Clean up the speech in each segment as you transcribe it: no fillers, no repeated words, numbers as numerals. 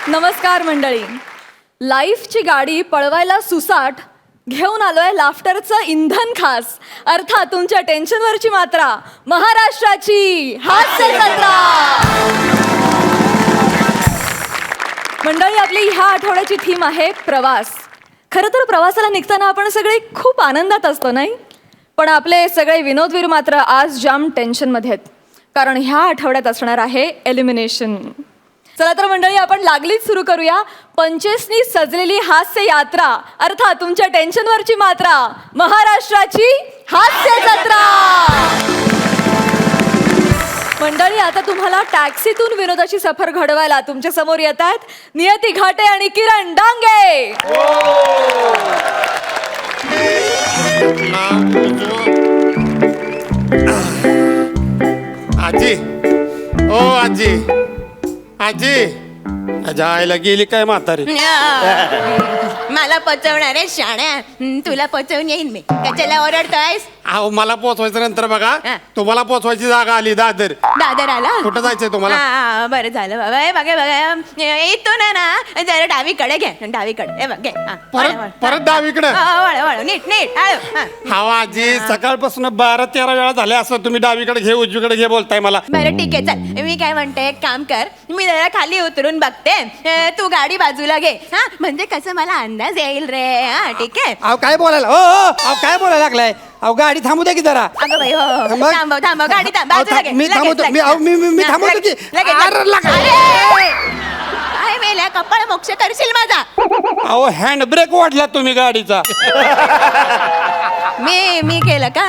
नमस्कार मंडळी. लाईफची गाडी पळवायला सुसाट घेऊन आलोय लाफ्टरचं इंधन खास, अर्थात तुमच्या टेन्शनवरची मात्रा, महाराष्ट्राची हास्य जत्रा. मंडळी, आपली ह्या आठवड्याची थीम आहे प्रवास. खरं तर प्रवासाला निघताना आपण सगळे खूप आनंदात असतो, नाही? पण आपले सगळे विनोदवीर मात्र आज जाम टेन्शनमध्ये आहेत, कारण ह्या आठवड्यात असणार आहे एलिमिनेशन. चला तर मंडळी, आपण लागलीच सुरू करूया पंचेसनी सजलेली हास्य यात्रा, अर्थात तुमच्या टेन्शनवरची मात्रा, महाराष्ट्राची हास्य जत्रा. मंडळी, आता तुम्हाला टॅक्सीतून विनोदाची सफर घडवायला तुमच्या समोर येत आहेत नियती घाटे आणि किरण डांगे. आजी, ओ आजी, आजी, आईला गेली काय म्हातारी? मला पचवणार आहे शाण्या, तुला पचवून येईन मी. कशाला ओरडतोयस? अहो, मला पोचवायचं नंतर बघा. हा. तुम्हाला पोचवायची जागा आली दादर. दादर आला? कुठं जायचंय तुम्हाला? हा, बरं झालं बाबा. हे बघा बघा, इथून ना जरा डावीकडे घे, डावीकडे. हे बघ, घे. हा, वळ, वळ. परत डावीकडे? वळ वळ, नीट नीट. हा. हा आजी, सकाळपासून 12-13 वेळा झाल्या असं तुम्ही डावीकडे घे उजवीकडे घे बोलताय मला. बरं ठीक आहे, चल. मी काय म्हणते, एक काम कर, मी जरा खाली उतरून बघते, तू गाडी बाजूला घे. हा, म्हणजे कसं मला अंदाज येईल रे. हा, ठीक आहे. अहो काय बोलायला, हो हो, अहो काय बोलायला लागलाय? अहो गाडी थांबू द्या की जरा. अगं बाई, हो मग? थांबव थांबव, गाडी थांब, बाजूला घे. मी लगेच, थांबवतो, लगेच. मी- अहो, मी हा, थांबवतो की. लगेच, लगेच. अरे, लगा. अरे, काय मेल्या, कपाळ मोक्ष करशील माझा. अहो, हँड ब्रेक वाढला तुम्ही गाडीचा. मी केलं का?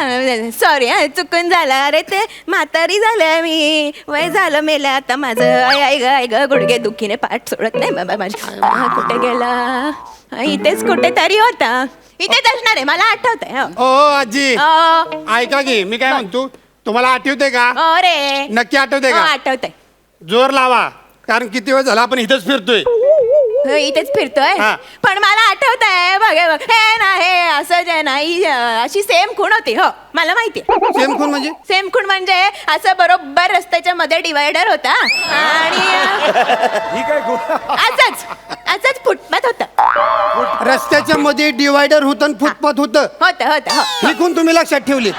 सॉरी, हा, चुकून झालं. अरे ते म्हातारी झालं, मी वय झालं मेलं आता माझं. आय ग गुडघे दुखीने पाठ सोडत नाही बाबा माझ्या. कुठे गेला? इथेच कुठेतरी होता. इथेच असणार आहे, मला आठवतंय. हो. ओ आजी, ऐका की, मी काय म्हणतो, तुम्हाला आठवते का? अरे नक्की आठवते का? आठवतंय. जोर लावा, कारण किती वेळ झाला आपण इथेच फिरतोय. इथेच फिरतोय. हा. पण मला आठवतंय, बघ हे ना, हे असं जे नाही, अशी सेम खूण होती. हो, मला माहिती. सेम खून म्हणजे? सेम खूण म्हणजे असं बरोबर रस्त्याच्या मध्ये डिवायडर होता आणि असंच फुटपाथ होतं. रस्त्याच्या मध्ये डिवायडर होतं आणि फुटपाथ होतं. होतं. ही खून तुम्ही लक्षात ठेवली?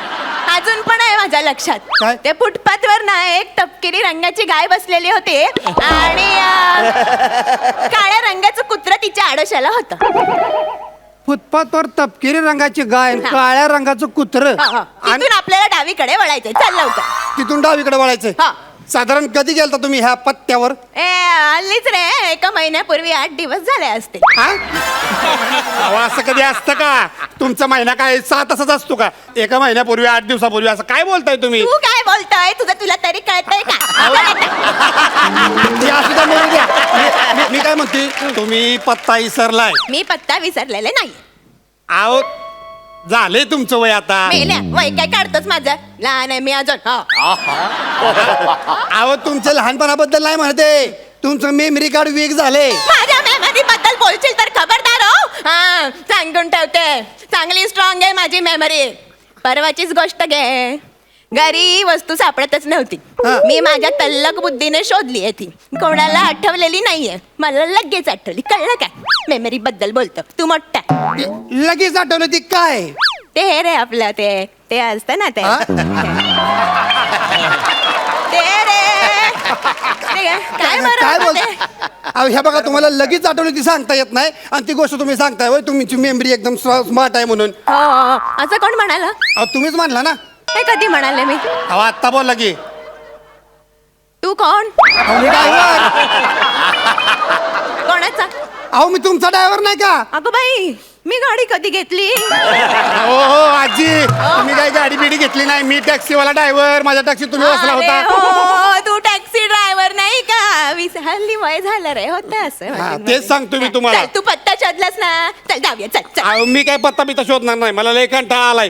अजून पण आहे माझ्या लक्षात. काय? ते फुटपाथवर ना एक तपकिरी रंगाची गाय बसलेली होती आणि काळ्या रंगाचं कुत्रं तिच्या आडोशाला होतं. फुटपाथवर तपकिरी रंगाची गाय आणि हा. काळ्या रंगाचं कुत्र. तिथून आपल्याला डावीकडे वळायचंय. चल लवकर. तिथून डावीकडे वळायचंय. हा. साधारण कधी गेलता तुम्ही ह्या पत्त्यावर? हल्लीच रे, 1 महिन्यापूर्वी 8 दिवस झाले असते. हा? अहो, असं कधी असतं का? तुमचा महिना काय 6 तासाचा असतो का? 1 महिन्यापूर्वी 8 दिवसापूर्वी असं काय बोलताय तुम्ही? तू काय बोलतोय? तुला तरी कळतंय का? हे असू द्या, मरू द्या. मी काय म्हणते, तुम्ही पत्ता विसरलाय. मी पत्ता विसरलेले नाही. अहो, झाले तुमचं वय आता. मेल्या वय काय काढतोच माझं? लहान आहे मी अजून. अहो तुमच्या लहानपणाबद्दल नाही म्हणते, तुमचं मेमरी कार्ड वीक झाले. माझ्या मेमरी बद्दल बोलशील तर खबरदार हो. हा, सांगून ठेवते, चांगली स्ट्रॉंग आहे माझी मेमरी. परवाचीच गोष्ट घे, घरी वस्तू सापडतच नव्हती. हा. मी माझ्या तल्लक बुद्धीने शोधली आहे ती. कोणाला आठवलेली नाहीये, मला लगेच आठवली. कळलं काय? मेमरी बद्दल बोलतो तू मोठा. लगेच आठवलं ती काय? ते हे रे आपलं ते असतं ना ते. हा? ते रे काय बरं काय होतं बोलता? ते? अहो ह्या बघा, तुम्हाला लगेच आठवलं ती सांगता येत नाही आणि ती गोष्ट तुम्ही सांगताय होय तुमची मेमरी एकदम स्मार्ट आहे म्हणून. हो, असं कोण म्हणाला? अहो तुम्हीच म्हणला ना. हे कधी म्हणाले मी? अहो, आत्ता बोलला की. तू कोण? अहो मी ड्रायव्हर. कोणाचा? अहो मी तुमचा ड्रायव्हर नाही का? अगं बाई, मी गाडी कधी घेतली? हो हो आजी, तुम्ही काही गाडी बिडी घेतली नाही. मी टॅक्सीवाला ड्रायव्हर. माझ्या टॅक्सी तुम्ही बसला अरे होता. हो, तू टॅक्सी ड्रायव्हर नाही का? हल्ली वय झालं रे. होतं असं. हा, तेच सांगतो मी तुम्हाला. चल, तू पत्ता शोधलास ना? चल जाऊया, चल चल. अहो, मी काय पत्ता बित्ता शोधणार नाही. मला लय कंटाळा आलाय.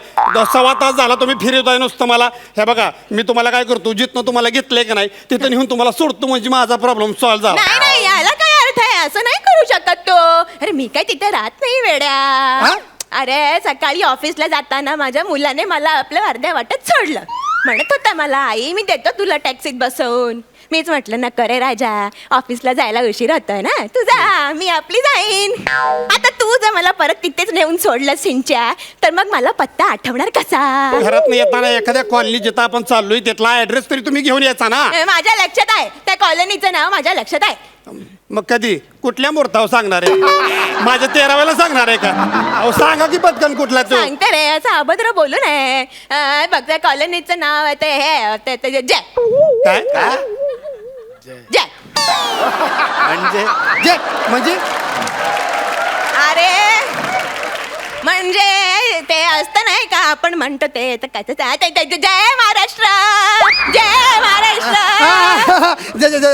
6 तास झाला तुम्ही फिरवताय नुसतं मला. हे बघा, मी तुम्हाला काय करतो, जिथनं तुम्हाला घेतलंय का नाही तिथं नेऊन तुम्हाला सोडतो, म्हणजे माझा प्रॉब्लेम सॉल्व्ह झाला. नाही, याला काय अर्थ आहे? असं नाही करू शकत तो. अरे मी काय तिथे राहत नाही वेड्या. हा? अरे सकाळी ऑफिसला जाताना माझ्या मुलाने मला आपल्या अर्ध्या वाटत सोडलं. म्हणत होता मला, आई मी देतो तुला टॅक्सीत बसवून. मीच म्हटलं न करे राजा, ऑफिसला जायला उशीर होतोय ना, तू जा, मी आपली जाईन. आता तू जर मला परत तिथेच नेऊन सोडलं सिंच्या, तर मग मला पत्ता आठवणार कसा? घरात येताना एखाद्या कॉलनी जिथं आपण चाललोय तिथला ऍड्रेस तरी तुम्ही घेऊन यायचा ना. माझ्या लक्षात आहे, त्या कॉलनीचं नाव माझ्या लक्षात आहे. मग कधी कुठल्या मुहूर्तावर सांगणार आहे? माझ्या 13व्याला सांगणार आहे का? अहो सांगा की पटकन कुठला तो. सांगते रे, असं अभद्र बोलू नये. बघ त्या कॉलनीचं नाव आहे ते हे जय काय जय. म्हणजे अरे म्हणजे ते असतं नाही का, आपण म्हणतो ते तर जय महाराष्ट्र, जय महाराष्ट्र.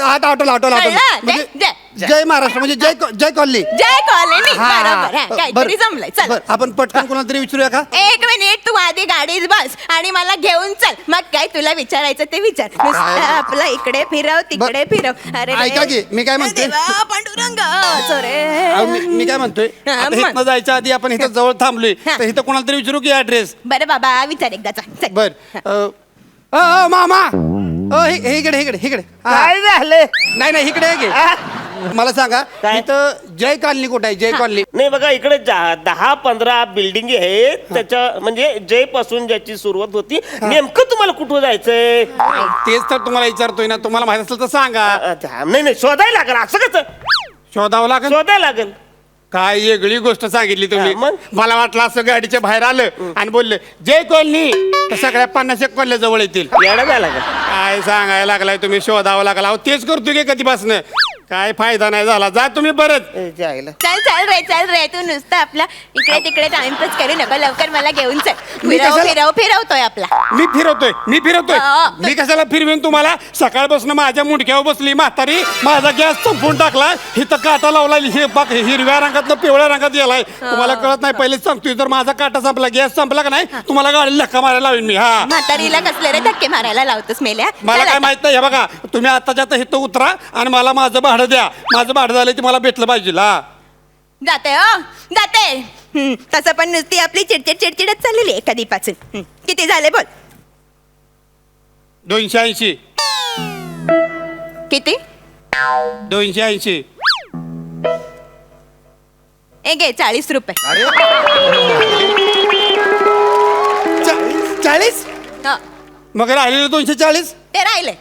आठवलं कळलं? म्हणजे जय. जय महाराष्ट्र म्हणजे जय कॉलनी. जय कॉलनी. हा, बरोबर आहे, काहीतरी बरं. जमलंय. चल बरं, आपण पटकन कोणाला तरी विचारूया का? एक मिनिट, तू आधी गाडीत बस आणि मला घेऊन चल, मग काय तुला विचारायचं ते विचार. नुसतं आपलं इकडे फिरव तिकडे फिरव. अरे ऐका की, मी काय म्हणतोय? देवा, पांडुरंग सोरे. अहो, मी काय म्हणतोय, हा, आता मग. इथनं जायच्या आधी आपण इथं जवळ थांबलोय हा. तर इथं कोणाला तरी विचारू की ऍड्रेस. बरं बाबा, विचार एकदा चल. बर मामा हे इकडे हा. काय झालं? नाही इकडे आहे की. मला सांगा काय? इथं जय कॉलनी कुठे आहे? जय कॉलनी. नाही बघा, इकडे 10-15 बिल्डिंग आहेत. त्याच्या म्हणजे जय पासून ज्याची सुरुवात होती, नेमकं तुम्हाला कुठं जायचंय? तेच तर तुम्हाला विचारतोय ना. तुम्हाला माहित असेल तर सांगा. नाही शोधायला लागेल. असं कसं शोधावं लागेल. शोधायला लागेल? काय वेगळी गोष्ट सांगितली तुम्ही. हा, मग? मला वाटलं असं गाडीच्या बाहेर आलं आणि बोललं जय कॉलनी तर सगळ्या 50 कॉलन्या जवळ येतील. येडा झाला का? काय सांगायला लागलाय तुम्ही? शोधावं लागला. अहो तेच करतो की कधीपासून. काय फायदा नाही झाला. जा तुम्ही परत. जायला चल रे तू नुसतं आपला इकडे तिकडे टाइमपास करू नका, लवकर मला घेऊन चल. मी कशाला- फिरवतोय आपला. मी फिरवतोय. हा. मी कशाला फिरवेन तुम्हाला? सकाळपासून माझ्या मुंडक्यावर बसली म्हातारी. माझा गॅस संपून टाकला. इथं काटा लावला. हे बघ, हिरव्या रंगात पिवळ्या रंगात गेलाय. तुम्हाला कळत नाही. पहिलेच सांगतोय, जर माझा काटा संपला, गॅस संपला का नाही, तुम्हाला गाडी धक्का मारायला लावेन मी. हा, म्हातारीला कसले रे धक्के मारायला लावतोस मेल्या? मला चल काय आता. माहित नाही. हे बघा, तुम्ही आताच्या आता इथं उतरा आणि मला माझं भाडं द्या. माझं भाडं झालं ते मला भेटलं पाहिजे. हा, जाते. तसं पण नुसती आपली चिडचिडच चाललेली आहे कधीपासून. किती झाले बोल? 280. किती? 280. ए घे 40 रुपये. 40? हो, मग राहिलेलं 240. ते राहिले.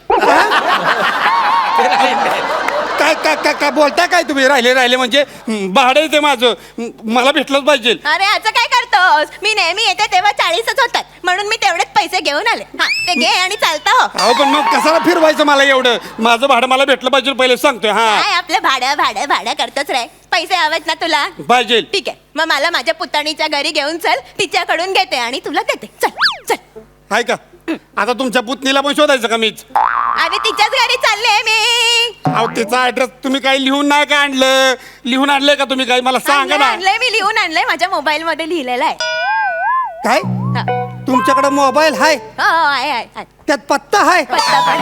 काय काय काय काय बोलता काय तुम्ही? राहिले म्हणजे भाडं आहे ते माझं. मला भेटलंच पाहिजे. अरे असं काय करतोस? मी नेहमी येते तेव्हा 40च होतात, म्हणून मी तेवढेच पैसे घेऊन आले. हा, ते घे आणि चालता हो. अहो पण मग कशाला फिरवायचं मला एवढं? माझं भाडं मला भेटलं पाहिजे पहिले सांगतोय. हा, काय आपलं भाडं करतोच रे. पैसे हवेत ना तुला? पाहिजे. ठीक आहे, मग मला माझ्या पुतणीच्या घरी घेऊन चल, तिच्याकडून घेते आणि तुला देते. चल. आहे का? आता तुमच्या पुतणीला पण शोधायचं का मीच? अरे तिच्याच घरी चालले मी. अहो तिचा ऍड्रेस तुम्ही काही लिहून नाही का आणलं? लिहून आणलंय का तुम्ही काही? मला सांगा ना. आणलंय मी, लिहून आणलंय. माझ्या मोबाईल मध्ये लिहिलेलं आहे. काय? हा. तुमच्याकडे मोबाईल आहे? हो, आहे. त्यात पत्ता आहे? पत्ता पण.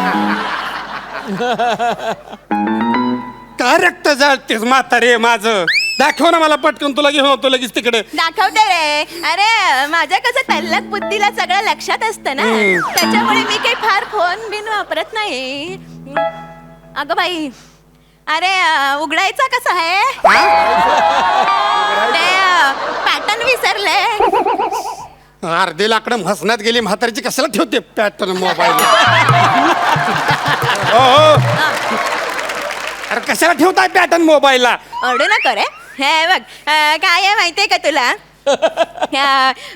काय रक्त जाळतेस म्हातारे माझं? दाखव ना मला पटकन. तुला घेऊन होतो लगेच तिकडे. दाखवते रे. अरे माझ्या कसं तल्लक बुद्धीला सगळं लक्षात असतं ना, त्याच्यामुळे मी काही फार फोन बिन वापरत नाही. अगं बाई, अरे उघडायचा कसा आहे? ते पॅटर्न विसरले. अर्धे लाकडं हसण्यात गेली. म्हातारीची कशाला ठेवते पॅटर्न मोबाईल? हो. अरे कशाला ठेवताय पॅटर्न मोबाईलला? ऑर्डर ना करे. हे बघ, काय आहे माहितीये का तुला?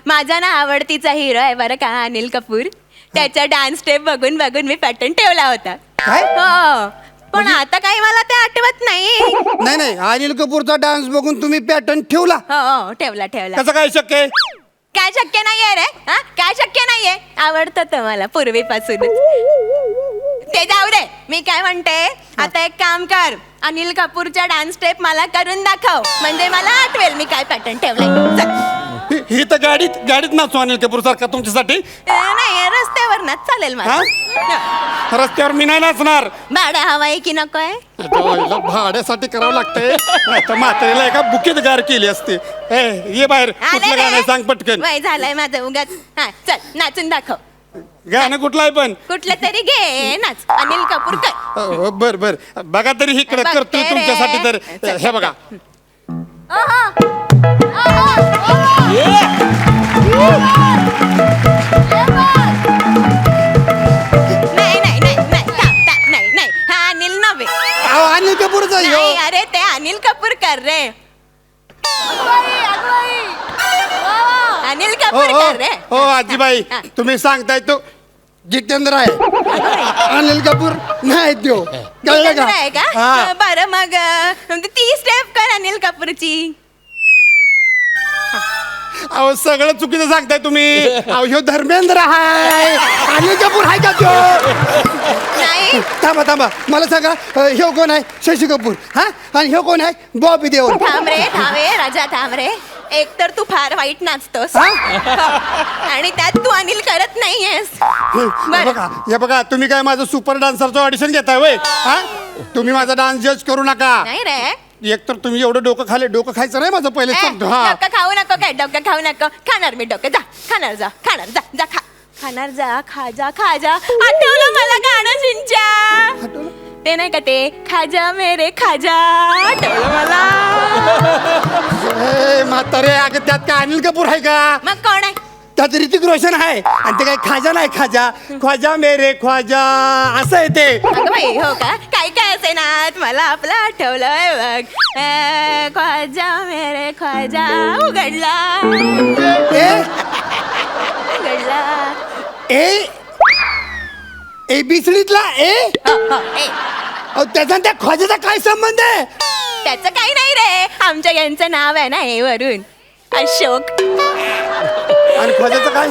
माझा ना आवडतीचा हिरो आहे बरं का, अनिल कपूर. त्याचा डान्स स्टेप बघून मी पॅटर्न ठेवला होता. काय? हो, पण आता काही मला ते आठवत नाही. नाही अनिल कपूरचा डान्स बघून तुम्ही पॅटर्न ठेवला? हो, ठेवला. कसं काय शक्य आहे? काय शक्य नाहीये रे? हा, काय शक्य नाहीये? आवडतं तर मला पूर्वीपासूनच. ते जाऊ दे. मी काय म्हणते, आता एक काम कर, अनिल कपूरच्या डान्स स्टेप मला करून दाखव, म्हणजे मला आठवेल मी काय पॅटर्न ठेवलंय. चल. ही तर गाडीत नाचू अनिल कपूर सारखा तुमच्यासाठी. नाही, रस्त्यावर ना चालेल मला. रस्त्यावर मी नाही नाचणार. भाडं हवाय की नकोय? भाड्यासाठी करावं लागतंय. आता म्हातारीला एका बुकेत गार केली असते. ये बाहेर. कुठलं गाणं आहे सांग पटकन. वय झालंय माझं उगाच. हा, चल नाचून दाखव. गाणं कुठलं आहे पण कुठलं तरी घे नाच अनिल कपूरकर. बर बर बघा तरी इकडे बघते करतोय रे. तुमच्यासाठी तर चल, हे बघा नाही नाही नाही नाही थांब, थांब, नाही नाही हा अनिल नव्हे. अहो, अनिल कपूरचा आहे नाही ह्यो. अरे ते अनिल कपूरकर रे. अनिल हो हो कपूरकर रे. हो आजीबाई हा. तुम्ही सांगताय तो जितेंद्र आहे अनिल कपूर नाही त्यो कळलं जितेंद्र आहे का का हा. बरं मग ती स्टेप कर अनिल कपूरची. अहो सगळं चुकीचं सांगताय तुम्ही अहो ह्यो धर्मेंद्र आहे अनिल कपूर आहे का त्यो नाही थांबा थांबा मला सांगा ह्यो कोण आहे शशी कपूर हा आणि ह्यो कोण आहे बॉबी देओल थांब रे राजा थांब रे. एक तर तू फार वाईट नाचतोस हा? आणि त्यात तू अनिल करत नाहीयेस. हे बघा हे बघा तुम्ही काय माझं सुपर डान्सरचं ऑडिशन घेताय वय हा तुम्ही माझा डान्स जज करू नका नाही रे एक तर तुम्ही एवढं डोकं खायचं नाही माझं पहिले सांगतो हा डोकं खाऊ नको काय डोकं खाऊ नको. खाणार मी डोकं जा खाणार जा खा खाणार जा खा जा. आठवलं मला गाणं चिंच्या ते नाही का ते खाजा मेरे खाजा आठवलं मला. ए, म्हातारे अगं त्यात काय अनिल कपूर आहे का मग कोण आहे त्यात ऋतिक रोशन आहे आणि ते काय खाजा नाही ख्वाजा मेरे ख्वाजा असं आहे ते अगं बाई हो का काय काय असे ना मला आपलं आठवलंय बघ ख्वाजा मेरे ख्वाजा उघडला ए ए बिसडीतला ए ए अहो, त्याचा आणि त्या ख्वाजाचा काय संबंध आहे त्याचं काही नाही रे आमच्या यांचं नाव आहे ना हे वरून अशोक. आणि ख्वाजाचं काय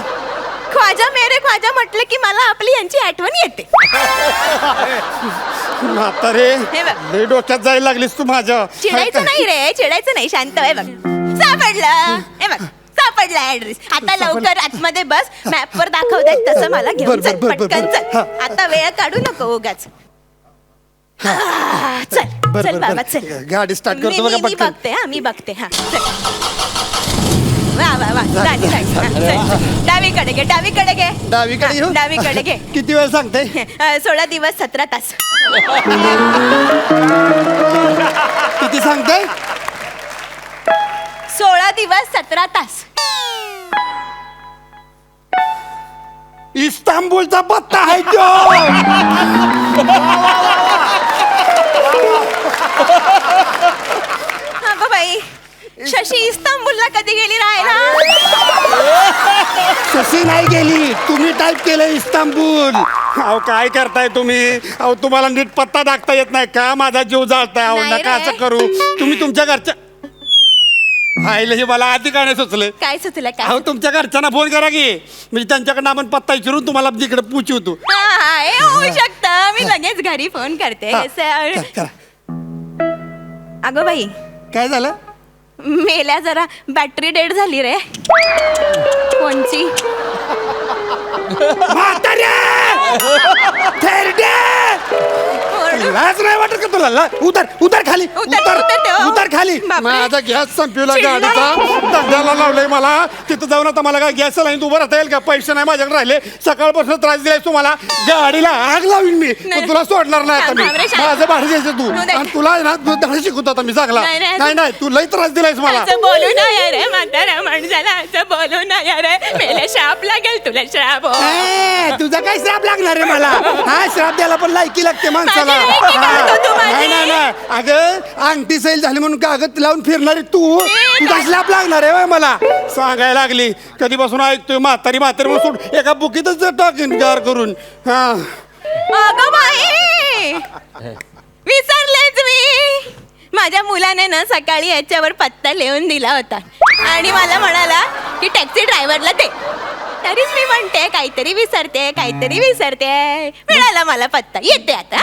ख्वाजा मेरे ख्वाजा म्हटलं की मला आपली यांची आठवण येते. म्हातारे हे बघ. लय डोक्यात जायला लागलीस तू माझ्या चिडायचं नाही रे चिडायचं नाही शांत आहे बघ. सापडलं हे बघ सापडला ऍड्रेस. आता लवकर आतमध्ये बस मॅप वर दाखवतायत तसं मला घेऊन चल बर, पटकन बर. चल. आता वेळ काढू नको उगाच. चल बर, चल बर, बाबा बर. चल. गाडी start करतो बघा मी पटकन. बघते हा मी बघते हा चल. वा झाली झाली हा, चल. डावीकडे घे डावीकडे घेऊ? हा, डावीकडे घे. किती वेळ सांगते 16 दिवस 17 तास. किती सांगते 16 दिवस 17 तास. इस्तांबूलचा पत्ता आहे तो अगं बाई शशी इस्तांबूलला कधी गेली राहायला. शशी नाही गेली तुम्ही टाईप केलं इस्तांबूल अहो काय करताय तुम्ही अहो तुम्हाला नीट पत्ता दाखता येत नाही का माझा जीव जाळताय अहो नाही नका रे. असं करू तुम्ही तुमच्या घरच्या आईला हे मला आधी गाणे सुचले काय सुचलं काय अहो तुमच्या घरच्यांना फोन करा की म्हणजे त्यांच्याकडनं आपण पत्ता विचारून तुम्हाला तिकडे पोचवतो हा, हे होऊ शकतं मी लगेच घरी फोन करते. करा. अगं बाई काय झालं मेल्या जरा बॅटरी डेड झाली रे फोनची. लाज नाही वाटत का तुला उतर खाली उतर तेव्हा. उतर खाली बापरे. माझा गॅस संपवला चिडला. गाडीचा धंद्याला लावलंय मला तिथं जाऊन आता मला काय गॅस लाईन उभं राहता येईल का पैसे नाही माझ्याकडे राहिले सकाळपासून त्रास दिलाय तुम्हाला गाडीला आग लावीन मी पण तुला सोडणार नाही आता मी थांब रे, शांत. माझं भाडं द्यायचं तू तू दे. आणि तुला आहे ना तू धडे शिकवतो आता मी चांगला नाही, नाही. नाही नाही तू लई त्रास दिलायस मला असं बोलू नये रे म्हातारा माणसाला असं बोलू नये रे मेले श्राप लागेल तुला श्राप. तुझा काय श्राप लागणार आहे मला हा श्राप द्यायला पण लायकी लागते माणसाला माझी लायकी हा. काढतो तू माझी. नाही नाही नाही अगं अंगठी सैल झाली म्हणून कागद लावून फिरणारी तू तुझा श्राप लागणार आहे होय मला सांगायला लागली कधीपासून ऐकतोय म्हातारी म्हणून सोड एका बुकीतच टाकीन गार करून हा अगं बाई विसरलेच मी. माझ्या मुलाने ना सकाळी याच्यावर पत्ता लिहून दिला होता आणि मला म्हणाला की टॅक्सी ड्रायव्हरला दे. तरीच मी म्हणते काहीतरी विसरते मिळाला मला पत्ता येते आता.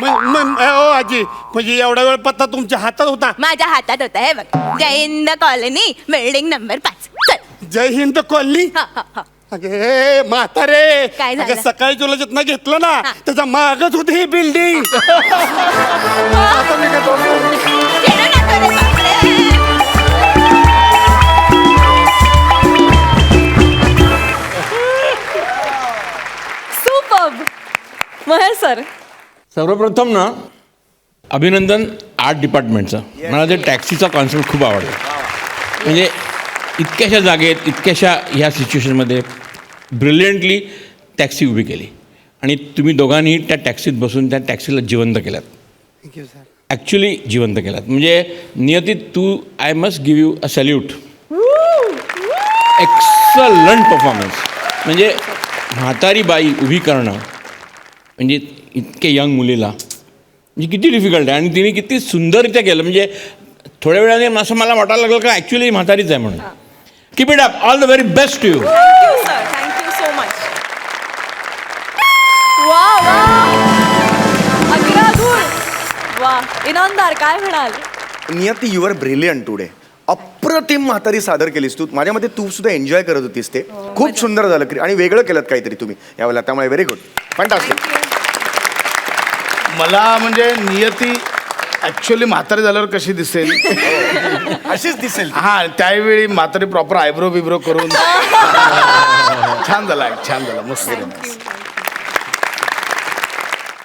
ओ आजी म्हणजे एवढा वेळ पत्ता तुमच्या हातात होता माझ्या हातात होता हे बघ जय हिंद कॉलनी बिल्डिंग नंबर 5. चल जय हिंद कॉलनी हा हा हा अगे म्हातारे काय झालं? अगं, सकाळी तुला जिथनं घेतलं ना हा. त्याच्या मागच होती ही बिल्डिंग आता मी काय बोलू? चिडू नको रे बापरे. Super sir. सर्वप्रथम ना अभिनंदन आर्ट डिपार्टमेंटचं. मला ते टॅक्सीचा कॉन्सेप्ट खूप आवडला. म्हणजे इतक्याशा जागेत इतक्याशा ह्या सिच्युएशनमध्ये ब्रिलियंटली टॅक्सी उभी केली आणि तुम्ही दोघांनी त्या टॅक्सीत बसून त्या टॅक्सीला जिवंत केलात. Thank you sir. ॲक्च्युली जिवंत केलात. म्हणजे नियती तू I must give you a salute. Excellent performance. म्हणजे म्हातारी बाई उभी करणं म्हणजे इतके यंग मुलीला म्हणजे किती डिफिकल्ट आहे आणि तिने किती सुंदररित्या केलं. म्हणजे थोड्या वेळाने असं मला वाटायला लागलं का ॲक्च्युली म्हातारीच आहे म्हणून. Keep it up. All the very best to you. Thank you sir. Thank you so much. वा वा अग्राधूर. वा इनामदार काय म्हणाल? Niyati you are brilliant today. अप्रतिम म्हातारी सादर केलीस तू. माझ्या मते तू सुद्धा एन्जॉय करत होतीस ते. खूप सुंदर झालं आणि वेगळं केलं काहीतरी तुम्ही यावेळेला. त्यामुळे व्हेरी गुड. फॅन्टास्टिक. मला म्हणजे नियती ॲक्च्युली म्हातारी झाल्यावर कशी दिसेल अशीच दिसेल. हा त्यावेळी म्हातारी प्रॉपर आयब्रो बिब्रो करून छान झाला. छान झाला. मस्त केलं.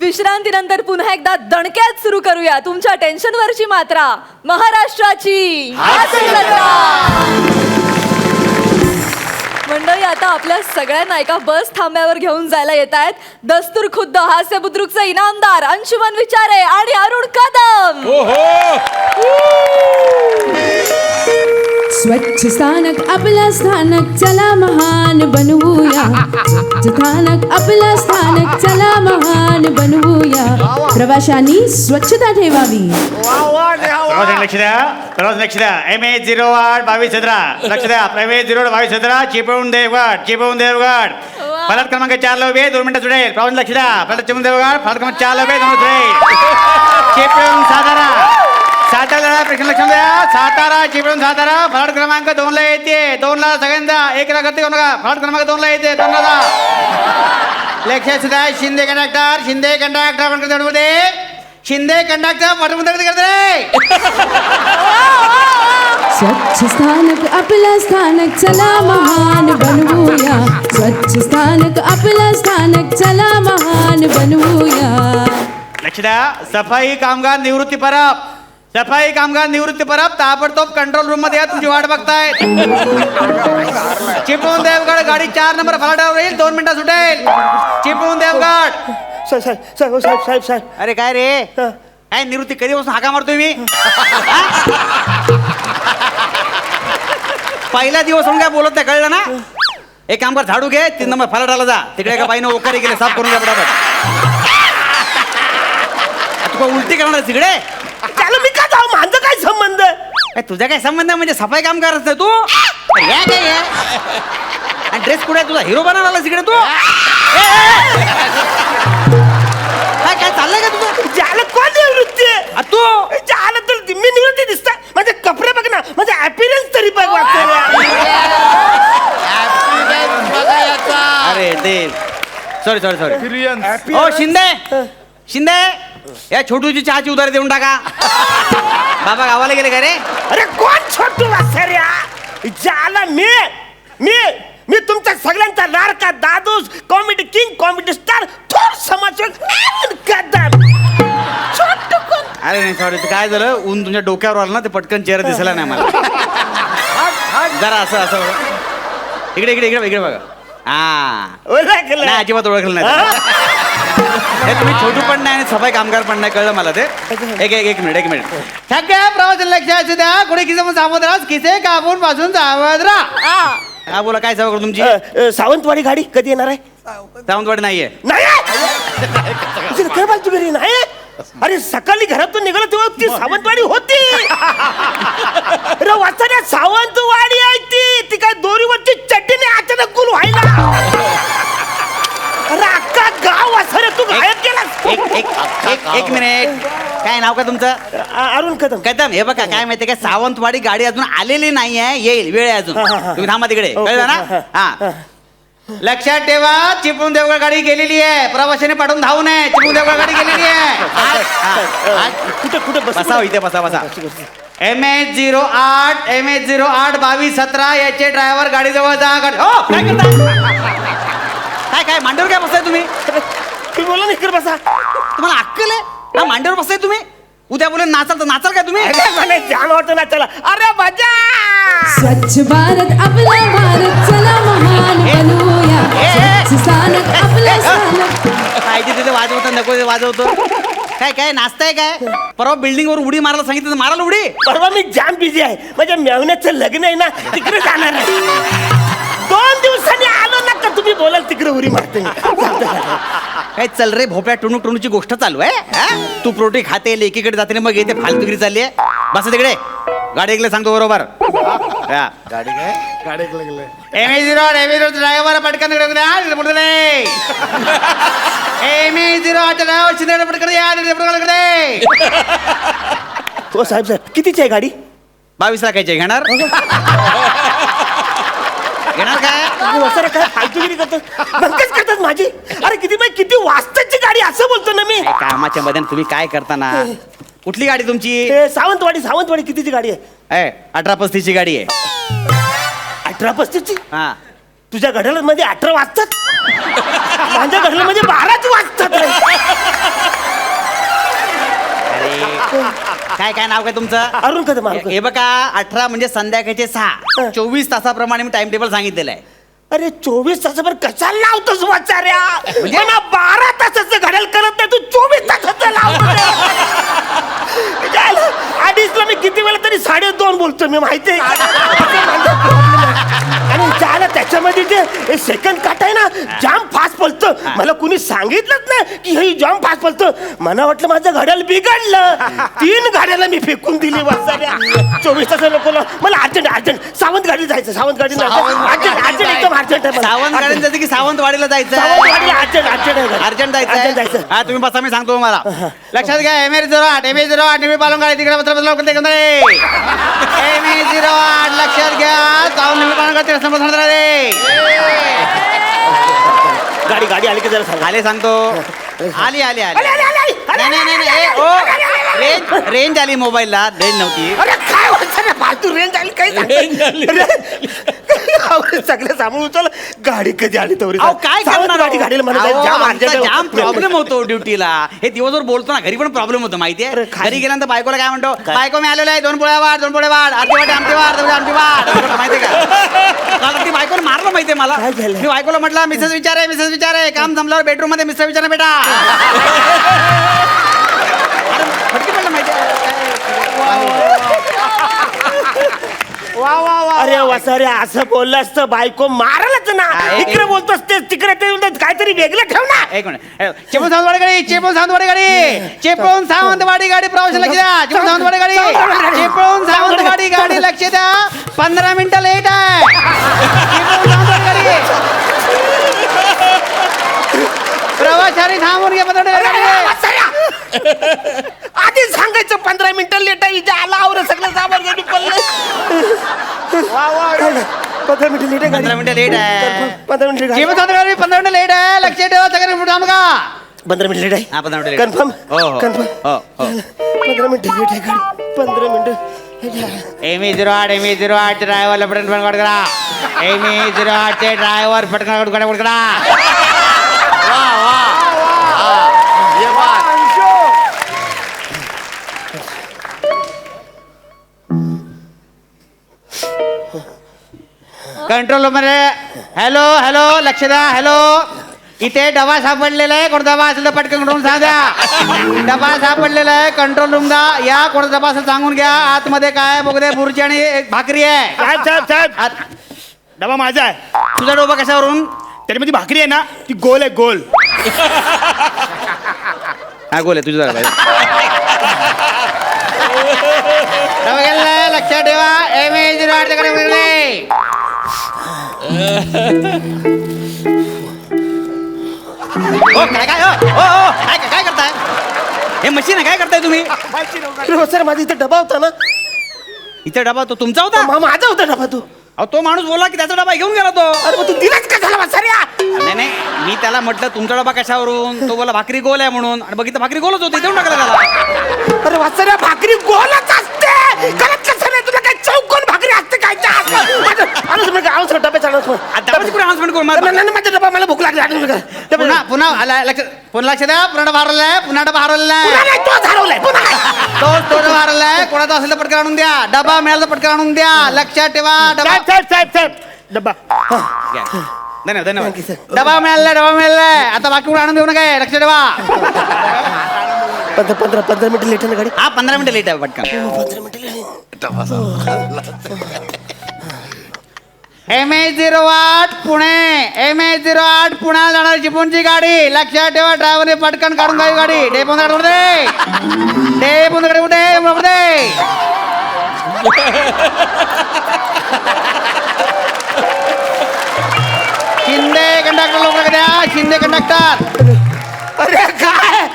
विश्रांतीनंतर पुन्हा एकदा दणक्यात सुरू करूया तुमच्या टेन्शनवरची मात्रा महाराष्ट्राची हास्य जत्रा. मंडळी आता आपल्या सगळ्यांना एका बस थांब्यावर घेऊन जायला येत आहेत दस्तूर खुद्द हास्य बुद्रुकचे इनामदार अंशुमन विचारे आणि अरुण कदम. स्वच्छ स्थानक आपलं स्थानक चला महान बनवूया. स्थानक आपलं स्थानक चला महान बनवूया. प्रवाशांनी स्वच्छता ठेवावी. लक्ष द्या. प्रवास लक्ष द्या. MH08 2217 लक्ष द्या. MH08 2217 चिपळूण देवगड. चिपळूण देवगड. फलाट क्रमांक 4 ला उभे 2 मिनिटं सुटेल. प्रवास लक्ष द्या. फलाट चिपळूण देवगड फलाट क्रमांक 4 ला उभे 2 मिनिटं सुटेल. चिपळूण सातारा. सातारा प्रेक्षण लक्ष द्या. सातारा चिपळूण सातारा फलाट क्रमांक 2 ला येते. 2 ला सगळ्यांचा 1 ला गर्दी करू नका. फलाट क्रमांक 2 ला येते. 2 ला जा. लक्षात द्या. Shinde conductor. Shinde conductor Shinde conductor मोठे करते. स्वच्छ स्थानक आपलं स्थानक चला महान बनवूया. स्वच्छ स्थानक आपलं स्थानक चला महान बनवूया. लक्ष द्या. सफाई कामगार निवृत्ती परब. सफाई कामगार निवृत्ती परब ताबडतोब कंट्रोल रूम मध्ये या. तुमची वाट बघताय. चिपळूण देवगड गाडी 4 नंबर फलाटावर येईल. 2 मिनिटं सुटेल. चिपळूण देवगड. साहेब अरे काय रे काय निवृत्ती कधीपासून हाका मारतोय मी? पहिला दिवस म्हणून काय बोलत नाही कळलं ना. एक काम कर झाडू घे 3 नंबर फलाटाला जा. तिकडे एका बाईनं ओकारी गेले साफ करून घ्या पटापट. तुला उलटी करणार तिकडे. त्याला मी का जाऊ? माझं काय संबंध? तुझा काय संबंध म्हणजे सफाई काम करत तू. ड्रेस कुठे तुझा हिरो बनायला तिकडे तू. काय काय चाललंय का तुझं? ज्याला कोण निवृत्ती आहे? तू ज्याला तर मी निवृत्ती दिसता. माझे कपडे बघ ना. माझे अपीरन्स तरी बघ. अरे ते सॉरी ओ शिंदे या छोटूची चहाची उधारी देऊन टाका. बाबा गावाला गेले का रे? अरे कोण छोटू वासऱ्या? ज्याला मी तुमच्या सगळ्यांचा लाडका दादूस कॉमेडी किंग कॉमेडी स्टार थोर समाजसेवक कदम. छोटू कोण? अरे नाही सॉरी काय झालं ऊन तुमच्या डोक्यावर आलं ना ते पटकन चेहरा दिसला नाही मला. जरा असं इकडे बघा. ओळखलं नाही अजिबात ओळखलं नाही. तुम्ही छोटू पण नाही आणि सफाई कामगार पण नाही कळलं मला ते. एक मिनिट सगळ्या प्रवासी लक्ष असू द्या. कोणी किसे सावध राहा. किसे कापून पासून सावध राहा. हा बोला काय सेवा करू तुमची? सावंतवाडी गाडी कधी येणार आहे? सावंतवाडी नाहीये. काय बाजू घरी नाही? अरे सकाळी घरातून निघालो तेव्हा ती सावंतवाडी होती. अरे वाचण्या सावंतवाडी आहे ती काय दोरीवरची चटणी अचानक गुल व्हायला. अरे अख्खा गाव वाचरे तू गायब केला. एक मिनिट काय नाव का तुमचं? अरुण कदम. हे बघा काय माहितीये का सावंतवाडी गाडी अजून आलेली नाहीये. येईल वेळ आहे अजून. तुम्ही थांबा तिकडे कळलं ना. हा लक्षात ठेवा. चिपळूण देवगड गाडी गेलेली आहे. प्रवाशाने पाठवून धावू नये. चिपळूण देवगड गाडी गेलेली आहे. कुठे बसा इथे बसा. MH08 2217 याचे ड्रायव्हर गाडी जवळ जा. हो काय करता? काय मांडीवर काय बसताय तुम्ही? तुम्ही बोला ना इकडे बसा. तुम्हाला अक्कल आहे हा मांडीवर बसताय तुम्ही उद्या बोले नाचाल तर नाचाल काय तुम्ही अरे मला छान वाटतं ना. चला अरे मजा. स्वच्छ भारत आपला भारत चला महान बनवूया स्वच्छ स्थानक आपलं स्थानक पाहिजे तिथे वाजवतो नको ते वाजवतो काय काय नाचताय काय परवा बिल्डिंग वर उडी मारायला सांगितलं तर मारायला उडी परवा मी जाम बिझी आहे. माझ्या मेवण्याचं लग्न आहे ना, तिकडे जाणार आहे. 2 दिवसांनी आलो ना का तुम्ही बोलाल तिकडे उडी मारते मी. काय चल रे भोपळ्या टुणूक टुणूची गोष्ट चालू आहे हा? तू प्रोटी खाते एकीकडे जाते मग येते फालतुगिरी चालली आहे. बस तिकडे गाडी ऐकलं सांगतो बरोबर हा. गाडी काय गाडी लागलं एम ड्रायव्हर पटकन हो साहेब साहेब कितीची आहे गाडी? 22 लाखाची घेणार घेणार काय सर काय फालतूगिरी करतात बंकच करतात माझी. अरे किती वाजताची गाडी असं बोलतो ना मी. कामाच्या मध्ये तुम्ही काय करताना कुठली गाडी तुमची ए, सावंतवाडी कितीची गाडी आहे? 1835 ची गाडी आहे 18-35ची. हा तुझ्या घड्याळामध्ये 18 वाजतात, माझ्या घड्याळामध्ये 12च वाजतात रे. काय काय नाव काय तुमचं अरुण कदम. हे बघा 18 म्हणजे संध्याकाळचे 6 24 तासाप्रमाणे मी टाइम टेबल सांगितलेलं आहे. अरे 24 तासाभर कशाला लावतोस वाचाऱ्या? म्हणजे? मला 12 तासाचं घड्याळ करत नाही, तू 24 तासाचं लावतो रे. अडीचला मी किती वेळा तरी 2.5 बोलतो मी माहितीये. आणि त्याला त्याच्यामध्ये जे सेकंड काट आहे ना जाम फास्ट पळतं. मला कुणी सांगितलंच नाही की हे जाम फास्ट पळतं. मला वाटलं माझं घड्याळ बिघडलं. 3 गाड्याला मी फेकून दिली वाचाऱ्या. 24 तास लोकांना मला अर्जंट सावंत गाडी जायचं. सावंत गाडी अर्जंट एकदम अर्जंट आहे. सावंत गाडीत जायचं की सावंतवाडीला जायचं सावंतवाडीला अर्जंट अर्जंट जायचं हा तुम्ही बसा मी सांगतो तुम्हाला लक्षात घ्या MH08 निळी पालम गाडी तिकडे बसला MH08 लक्षात घ्या जाऊन निळी पालम गाडी समोर थांबणार रे गाडी आली की जरा सांग. आले सांगतो आली नाही रेंज आली मोबाईलला रेंज नव्हती. अरे काय वाटतं फालतू रेंज आली काही सगळं सांभाळून उचल. गाडी कधी आली तर काय करणार गाडीला जाम प्रॉब्लेम होतो ड्युटीला. हे दिवसभर बोलतो ना घरी पण प्रॉब्लेम होतो माहितीये. घरी गेल्यानंतर बायकोला काय म्हणतो बायको मी आलेलो आहे 2 पोळ्या वाढ आमटी वाढ आमटी वाढ माहितीये का? ती बायकोला मारलं माहितीये मला. मी बायकोला म्हटलं मिसेस विचार आहे काम जमल्यावर बेडरूम मध्ये मिसेस विचार बेटा. फटके पडलं माहितीये. अरे वसारे असं बोललास तर बायको मारलच ना. इकडे बोलतोस ते तिकडे ते काहीतरी वेगळं ठेव ना. एक मिनिट चेपळून सावंतवाडी गाडी प्रवास लक्ष द्या. चेपळून सावंतवाडी गाडी लक्ष द्या. 15 मिनिटं लेट आहे. चेपळून सावंतवाडी गाडी प्रवाशांनी थांबून घ्या. 15 आधी सांगायचं 15 मिनिटं लेट आहे. आला आवर सगळं सामान घेऊन पडलं. 15 मिनिटं लेट आहे. 15 मिनिटं लेट आहे. 15 मिनिटं चेपळून सावंतवाडी 15 मिनिटं लेट आहे. लक्ष ठेवा सगळ्यांनी थांबू का. 15 मिनिटं लेट आहे. हा 15 मिनिटं कन्फर्म हो. 15 मिनिटं लेट आहे गाडी. 15 मिनिटं MH08 ड्रायव्हरला पटकन करा. MH08 चे ड्रायव्हर पटकन करा. कंट्रोल रूम मध्ये हॅलो लक्ष द्या. हॅलो इथे डबा सापडलेला आहे. कोणता डबा असेल तर पटकन कंट्रोल सांगा द्या. डबा सापडलेला आहे कंट्रोल रूम दा या. कोणता डबा असेल सांगून घ्या. आतमध्ये काय बघू बुर्जी आणि एक भाकरी आहे. साहेब डबा माझा आहे. तुझा डोबा कशावरून त्याच्यामध्ये भाकरी आहे ना ती गोल आहे गोल. हा गोल आहे तुझा लक्षात ठेवा. MH08 काय करताय हे मशीन आहे काय करताय तुम्ही. सर माझा इथे डबा होता ना. इथे डबा तो तुमचा होता. माझा होता डबा तो. अहो तो माणूस बोला की त्याचा डबा घेऊन गेला तो. अरे मग तू दिलाच का झाला वाचाऱ्या? नाही मी त्याला म्हटलं तुमचा डबा कशावरून. तो बोला भाकरी गोल आहे म्हणून. आणि बघितलं भाकरी गोलच होती देऊन टाकला त्याला. अरे वाचाऱ्या भाकरी गोलच असते. करत कसं नाही तुला काय चौकोन भाकरी असते काय? डब्याचा डब्याची कुठे अनाउन्समेंट करू माझा डबा मला भूक लागली. पुन्हा पुन्हा लक्ष द्या. पुन्हा डबा हरवलाय. पुन्हा डबा हरवलाय. तोच हरवलाय पुन्हा. तो डबा हरवलाय. कोणाचा असेल तर पटकन आणून द्या. डबा मिळाला तर पटकन आणून द्या. लक्षात ठेवा. डबा साहेब डब्बा धन्यवाद. डबा मिळालाय. आता बाकी कुठे आणून देऊ नका. लक्षात ठेवा. 15 मिनिटं लेट आहे गाडी. हा 15 मिनिटं लेट आहे पटकन. MH08 पुणे. MH08 पुण्याला जाणार चिपळूणची गाडी. लक्षात ठेवा. ड्रायव्हरने पटकन काढून घ्यावी गाडी. डेपोन गाडी कुठे? डेपोन गाडी कुठे? शिंदे कंडक्टर लोक द्या. शिंदे कंडक्टर. अरे काय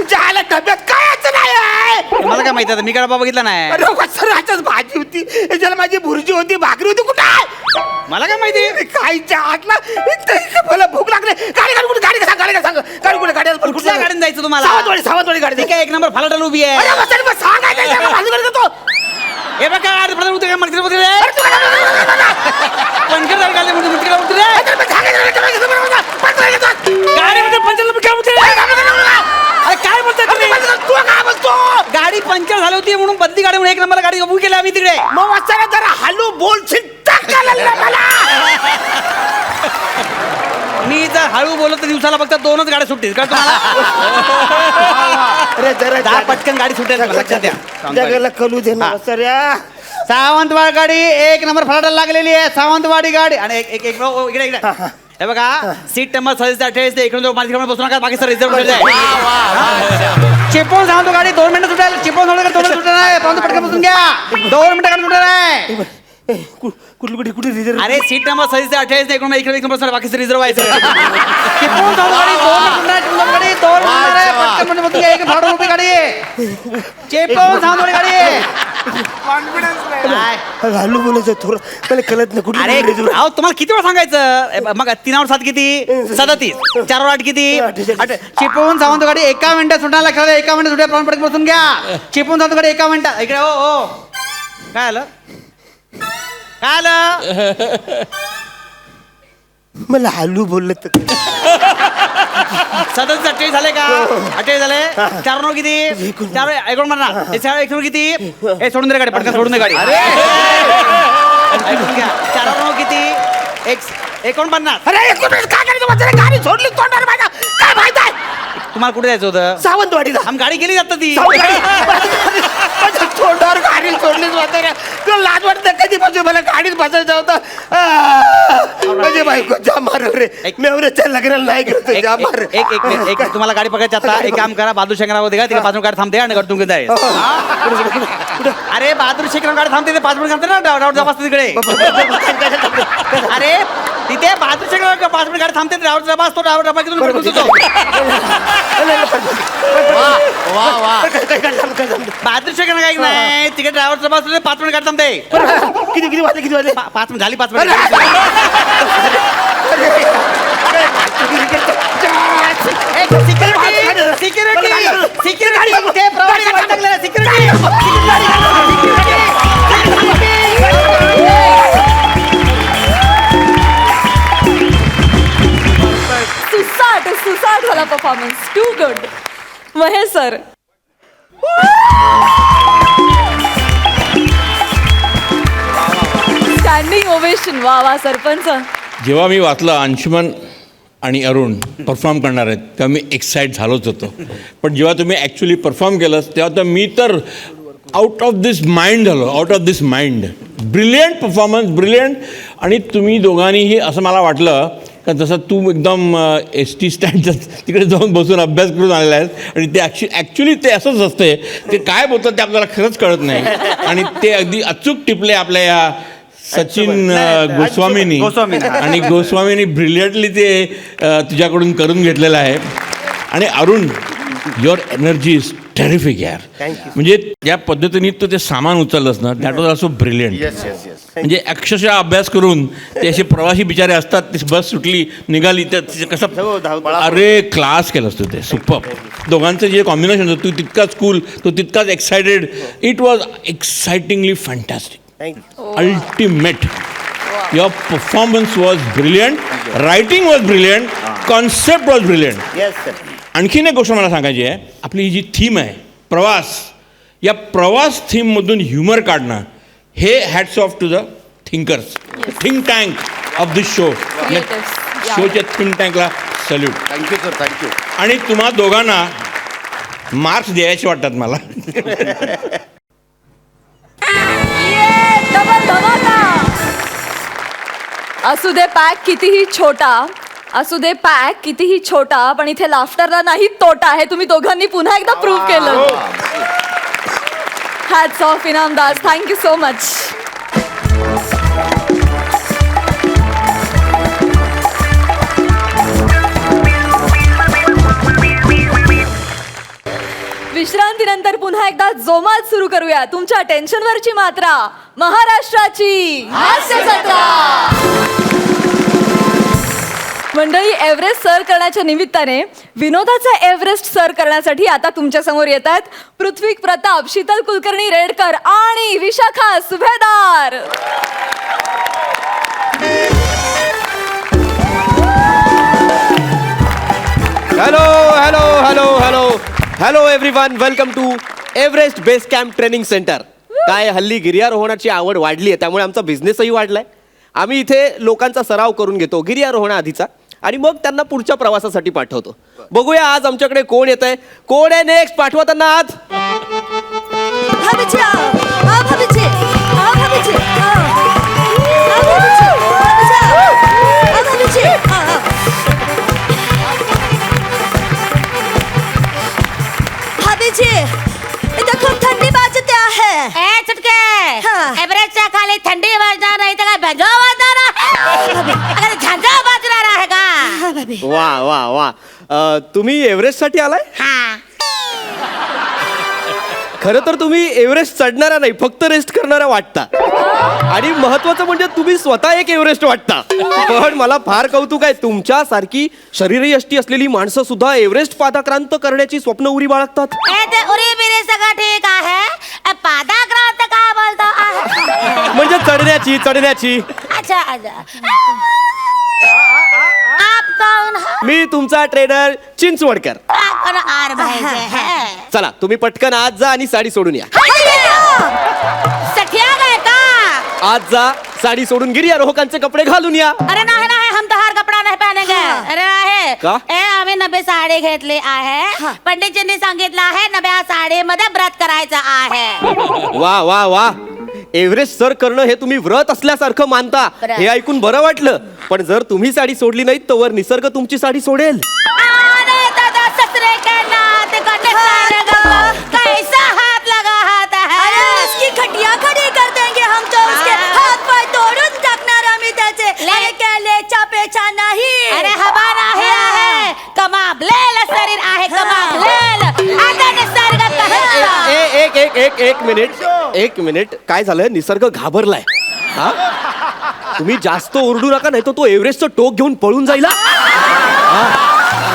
जायला तब्येत कायच नाही आहे. मला काय माहिती मी काय डबा बघितला नाही. अरे सराच्याच भाजी होती याच्याला माझी भुर्जी होती भाकरी होती कुठे आहे? मला काय माहिती. खायच्या आतला मला भूक लागली. गाडी कुठे गाडी सांग गाडी कुठे गाडी कुठल्या गाडीने जायचं तुम्हाला? सावंतवाडी गाडी. ठीक आहे. 1 नंबर फलाटाला उभी आहे. अरे बस बस सांगायचं भाजी करत होतो. हे बघा पंचर गाडी गाडीमध्ये पंचर काय बोलताय तुम्ही? तू काय बोलतो? गाडी पंचर झाली होती म्हणून बदली गाडी म्हणून 1 नंबर गाडी उभी केली आम्ही तिकडे. मग वाचायला जरा हलू बोलशील मला. मी जर हळू बोललो तर दिवसाला फक्त 2च गाड्या सुटतील का तुम्हाला? अरे जरा 10 पटकन गाडी सुटेल लक्षात द्या. जगाला कलू दे ना सऱ्या. सावंतवाडी गाडी 1 नंबर फलाटाला लागलेली आहे. सावंतवाडी गाडी आणि इकडे हे बघा सीट नंबर 28 ते इकडून माझ्या बसू नका. बाकी सर रिझर्व चिपळूण सांगतो गाडी 2 मिनिटं सुटेल. चिपळूण सांगतो 2 मिनिटं सुटेल आहे. पटकन बसून घ्या. 2 मिनिटं गाडी सुटेल आहे. कुठे रिझर्व? अरे सीट नंबर 26 ते 28 ते इकडून इकडे बसून बाकी रिझर्व आहे. चिपळूण सांगतो गाडी 2 मिनिटं गाडी 2 मिनिटं पटकन बसून घ्या. एक भाडं उभी गाडी चिपळूण सांगतो गाडी. हलू बोलायचं थोडं पहिले कळत नाही कुठे. अरे अहो तुम्हाला किती वेळा सांगायचं. मग 3 वर 7 किती? 37. 4 वर 8 किती? चिपळूण सावंतवाडी 1 मिनिटात सुटायला लागलं. 1 मिनिट सुट्या प्रॉन पटकन बसून घ्या. चिपळूण सावंतवाडी 1 मिनिटात. इकडे हो काय आलं मला हलू बोललं तर 37 28 झाले का? 28 झाले. 4 9 किती? 4 ऐकून म्हणा. 1 किती? हे सोडून दे गाडी. पटकन सोडून दे गाडी. ऐकून घ्या. 4 9 किती? 49. अरे काय करायचं? गाडी सोडली तोंडावर माझ्या. काय माहित आहे तुम्हाला कुठे जायचं होतं? सावंतवाडीला. आम गाडी गेली जात ती. तोंडावर गाडी सोडलीच होतं. तुला लाज वाटतं कधीपासून मला गाडीत बसायचं होतं. म्हणजे बायको जा मार रे. मेवऱ्याच्या लग्नाला नाही गेलो जा मार. एक तुम्हाला गाडी पकडायची आता. एक काम करा. बहादूर शेखरावर द्या. तिकडे 5 मिनिट गाडी थांबते आणि गडतून घेत आहे. अरे बहादूर शेखरावर गाडी थांबते ते 5 मिनिट थांबते ना. डाऊट बसते तिकडे. अरे तिथे बहादूर शेखरावर 5 मिनिट गाडी थांबते. ड्रायव्हर डबा असतो. ड्रायव्हर डबा घेऊन बहादूर शेखर काही नाही. तिकडे ड्रायव्हर डबा असतो. 5 मिनिट गाडी थांबते. किती वाजले 5 मिनिट झाली. 5 मिनिट सुसाट झाला performance. Too good. Mahesh sir. Standing ovation. वा सरपंच. जेव्हा मी वाचलं अंशुमन आणि अरुण परफॉर्म करणार आहेत तेव्हा मी एक्साइट झालोच होतो. पण जेव्हा तुम्ही ॲक्च्युली परफॉर्म केलं तेव्हा तर मी तर आउट ऑफ दिस माइंड झालो. Out of this mind. Brilliant performance. Brilliant. आणि तुम्ही दोघांनीही असं मला वाटलं का जसं तू एकदम ST स्टँडच्या तिकडे जाऊन बसून अभ्यास करून आलेला आहेस आणि ते ॲक्च्युली ते असंच असते. ते काय बोलतात ते आपल्याला खरंच कळत नाही. आणि ते अगदी अचूक टिपले आपल्या या सचिन गोस्वामीनी. आणि गोस्वामीनी ब्रिलियंटली ते तुझ्याकडून करून घेतलेलं आहे. आणि Arun your energy is terrific यार. म्हणजे ज्या पद्धतीने तू ते सामान उचललंस ना दॅट वॉज ऑल्सो ब्रिलियंट. म्हणजे अक्षरशः अभ्यास करून ते असे प्रवासी बिचारे असतात. ती बस सुटली निघाली तर कसं अरे क्लास केलंस तू ते. सुपर. दोघांचं जे कॉम्बिनेशन होतं. तू तितकाच कूल. तो तितकाच excited. It was excitingly fantastic. Ultimate. Your performance was brilliant. Writing was brilliant. Concept was brilliant. Yes sir. आणखीन एक गोष्ट मला सांगायची आहे. आपली ही जी थीम आहे प्रवास, या प्रवास थीममधून ह्युमर काढणं हे hats off to the thinkers, think tank of this show. शोच्या थिंक टँकला सल्यूट. Thank you sir, thank you. आणि तुम्हा दोघांना मार्क्स द्यायचे वाटतात मला. डबल धमाका. असू दे पॅक कितीही छोटा, असू दे पॅक कितीही छोटा, पण इथे लाफ्टरला नाही तोटा. हे तुम्ही दोघांनी पुन्हा एकदा प्रूव्ह केलं. Hats off Inamdas. Thank you so much. विश्रांतीनंतर पुन्हा एकदा जोमात सुरू करूया तुमच्या टेन्शनवरची मात्रा, महाराष्ट्राची हास्य जत्रा. मंडळी, एव्हरेस्ट सर करण्याच्या निमित्ताने विनोदाचा एव्हरेस्ट सर करण्यासाठी आता तुमच्या समोर येत आहेत पृथ्वीक प्रताप, शीतल कुलकर्णी रेडकर आणि Vishakha Subhedar. Hello hello hello hello hello everyone, welcome to Everest base camp training centre. काय हल्ली गिर्यारोहणाची आवड वाढली आहे, त्यामुळे आमचा बिझनेसही वाढलाय. आम्ही इथे लोकांचा सराव करून घेतो गिर्यारोहणाआधीचा, आणि मग त्यांना पुढच्या प्रवासासाठी पाठवतो. बघूया आज आमच्याकडे कोण येत आहे. कोण आहे नेक्स्ट? पाठवा त्यांना आज. इथं खूप थंडी वाजते आहे. ए चटके, एव्हरेस्टच्या खाली थंडी वाजणार नाही तर काय भजो वाजणार आहे? झंझा वाजणार आहे का? वा वा वा. तुम्ही एव्हरेस्टसाठी आलाय? खरं तर तुम्ही एव्हरेस्ट चढणारा नाही, फक्त रेस्ट करणारा वाटता. आणि महत्वाचं म्हणजे तुम्ही स्वतः एक एव्हरेस्ट वाटता. पण मला फार कौतुक आहे, तुमच्यासारखी शरीरयष्टी असलेली माणसं सुद्धा एव्हरेस्ट पादाक्रांत करण्याची स्वप्न उरी बाळगतात. उरी बिरी सगळं ठीक आहे, पादाक्रांत काय बोलतो आहे? म्हणजे चढण्याची. अच्छा अच्छा. आप कौन हो? मी तुमचा ट्रेनर चिंचवडकर. आपण आर भाईजे है. चला तुम्ही पटकन आज जा आणि साडी सोडून या. सठिया गए का? आज जा, साडी सोडून गिर्यारोहकांचे कपडे घालून या. अरे नाही नाही, हम तो हर कपडा नाही पहनेंगे. अरे आहे का? आम्ही नव्या साडी घेतली आहे. पंडितजींनी सांगितलं आहे नव्या साडीमध्ये व्रत करायचं आहे. वा वा वा. एव्हरेस्ट सर करणं हे तुम्ही व्रत असल्यासारखं मानता, हे ऐकून बरं वाटलं. पण जर तुम्ही साडी सोडली नाही तर निसर्ग तुमची साडी सोडेल. ससरे के नाथ कैसा हाथ लगा हाथ है. अरे उसकी खटिया खड़ी कर देंगे हम तो. उसके हाथ पाय तोडून टाकणार आम्ही त्याचे. लेचा पेचा नाही. अरे हवा नाही आहे, कमाबलेल शरीर आहे, कमाबलेल. आता निसर्ग एक मिनिट काय झालंय? निसर्ग घाबरलाय. हा, तुम्ही जास्त ओरडू नका, नाही तर तो एव्हरेस्टचं टोक घेऊन पळून जाईल.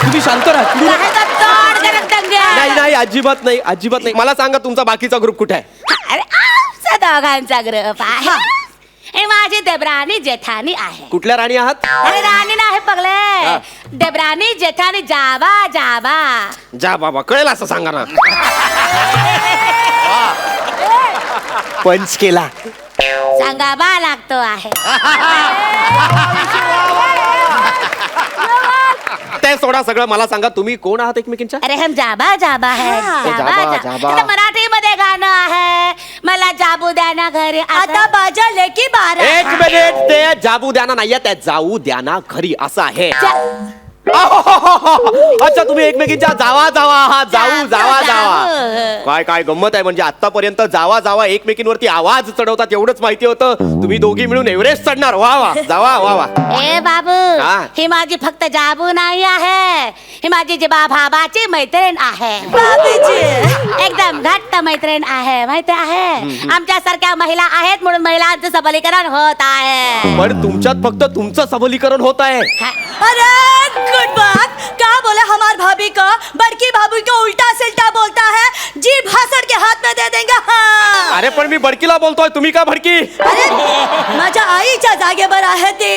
तुम्ही शांत राहा. नाही अजिबात नाही. मला सांगा तुमचा बाकीचा ग्रुप कुठे आहे? अरे आमचा दोघांचा ग्रुप आहे. हे माझी देवराणी जेठानी आहे. कुठल्या राणी आहात? अरे राणी नाही पगले, देवराणी जेठानी. जावा जा बाबा, कळेल असं सांगा ना. पंच केला सांगावा लागतो आहे. ते सोडा सगळं, मला सांगा तुम्ही कोण आहात एकमेकींच्या? अरे हम जाबा है. जाबा. मराठी मध्ये गाणं आहे, मला जाबू द्या ना घरी. आता बाजले की बारा. एक मिनिट, ते जाबू द्याना नाहीये, त्या जाऊ द्याना घरी असं आहे. अच्छा, तुम्ही एकमेकींच्या जावा आहात. जावा. काय गंमत आहे. म्हणजे आतापर्यंत जावा एकमेकींवरती आवाज चढवतात एवढंच माहिती होतं. तुम्ही दोघी मिळून एव्हरेस्ट चढणार. वा जावा. ए बाबू, ही माझी फक्त जाबू नाही आहे, ही माझी जिबा भाबाची मैत्रीण आहे. एकदम घट्ट मैत्रीण आहे, माहिती आहे. आमच्या सारख्या महिला आहेत म्हणून महिलांचं सबलीकरण होत आहे. पण तुमच्यात फक्त तुमचं सबलीकरण होत आहे. अरे गुड बात क्या बोले हमार भाभी को बड़की भाभी को उल्टा सिल्टा बोलता है जी भाषण के हाथ में दे देंगे हाँ अरे पण मी भडकीला बोलतोय तुम्ही का भडकी अरे माझ्या आईच्या जागेवर आहे ते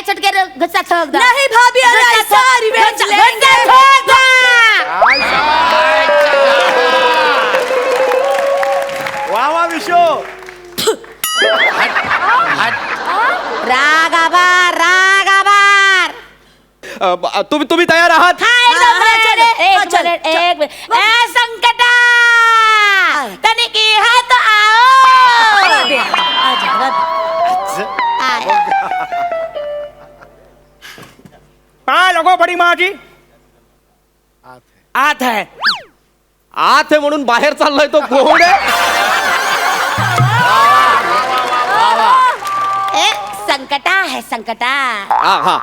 चटके घसा ठोक नाही भाभी अरे ऐसा रिवेंज लेंगे वा वा विशो रागाबार तुम्ही तयार आहात एक मिनिट ए संकटा तनिकी है तो आओ हाँ लोगों बड़ी माँ जी आत है आत आहे म्हणून बाहेर चाललाय तो कोण आहे संकटा है संकटा हा.